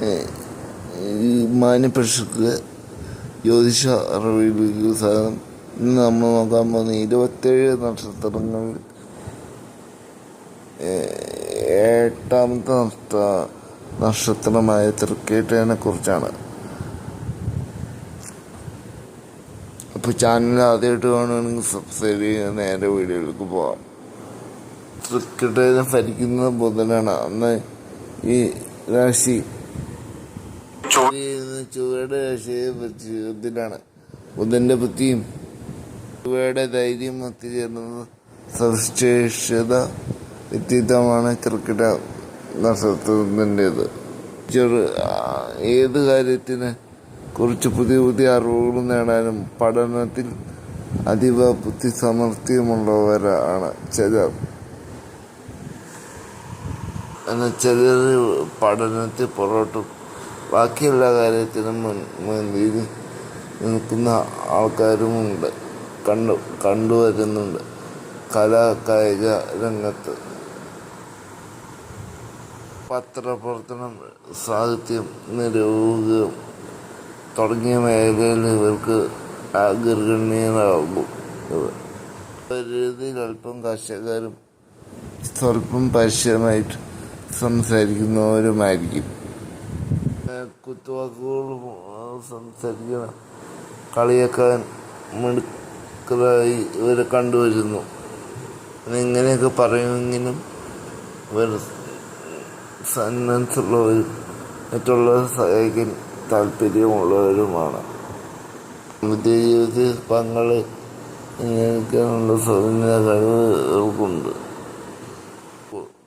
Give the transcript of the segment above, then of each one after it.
ഈ മാന്യപ്രേക്ഷകർക്ക് ജ്യോതിഷ അറിവിലേക്ക് സാധനം. ഇന്ന് നമ്മൾ നോക്കാൻ പോകുന്ന 27 നക്ഷത്രങ്ങളിൽ എട്ടാമത്തെ നക്ഷത്രമായ തൃക്കേട്ടയെ കുറിച്ചാണ്. അപ്പോൾ ചാനൽ ആദ്യമായിട്ട് കാണുകയാണെങ്കിൽ സബ്സ്ക്രൈബ് ചെയ്യുക. നേരെ വീഡിയോയിലേക്ക് പോകാം. തൃക്കേട്ടയെ ഭരിക്കുന്നത് ബുധനാണ്. അന്ന് ഈ രാശി ചൊവ്വയുടെ രാശിയെ ബുധനാണ്. ബുധന്റെ ബുദ്ധിയും ചൊവ്വയുടെ ധൈര്യം ഒത്തുചേർന്നത് സവിശേഷത വ്യക്തിത്വമാണ് തൃക്കേട്ട നക്ഷത്രത്തിൻ്റെത്. ഏത് കാര്യത്തിനെ കുറിച്ച് പുതിയ അറിവുകൾ നേടാനും പഠനത്തിൽ അതീവ ബുദ്ധിസാമർഥ്യമുള്ളവരാണ് ചിലർ. എന്നാൽ ചിലർ പഠനത്തിൽ പുറകോട്ടും ബാക്കി എല്ലാ കാര്യത്തിനും മുന്നിൽ നിൽക്കുന്ന ആൾക്കാരുമുണ്ട്, കണ്ടുവരുന്നുണ്ട്. കായിക രംഗത്ത്, പത്രപ്രവർത്തനം, സാഹിത്യം, നിരൂപകം തുടങ്ങിയ മേഖലയിൽ ഇവർക്ക് അഗ്രഗണ്യരാകും. പരിധിയിൽ അല്പം കർഷകരും സ്വല്പം പരിചയമായിട്ട് സംസാരിക്കുന്നവരുമായിരിക്കും. കുത്തുവാക്കുകൾ സംസാരിക്കണം, കളിയാക്കാൻ മിടുക്കരായി ഇവരെ കണ്ടുവരുന്നു. ഇങ്ങനെയൊക്കെ പറയുമെങ്കിലും ഇവർ സന്മനസ്സുള്ളവരും മറ്റുള്ളവരെ സഹായിക്കാൻ താല്പര്യമുള്ളവരുമാണ്. വിദ്യാജീവിതത്തിൽ ഇങ്ങനെയൊക്കെയുള്ള സ്വതന്ത്ര കഴിവുകൾക്കുണ്ട്.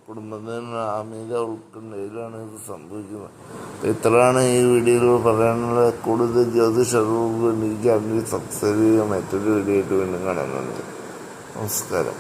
കുടുംബത്തിന് അമിത ഉൾക്കൊണ്ടതിലാണ് ഇത് സംഭവിക്കുന്നത്. ഇത്രയാണ് ഈ വീഡിയോയിൽ പറയാനുള്ള. കൂടുതൽ ജ്യോതിഷ അറിവുകൾ ഈ ചാനൽ സബ്സ്ക്രൈബ് ചെയ്യുക. മറ്റൊരു വീഡിയോ ആയിട്ട് വീണ്ടും കാണാനുണ്ട്. നമസ്കാരം.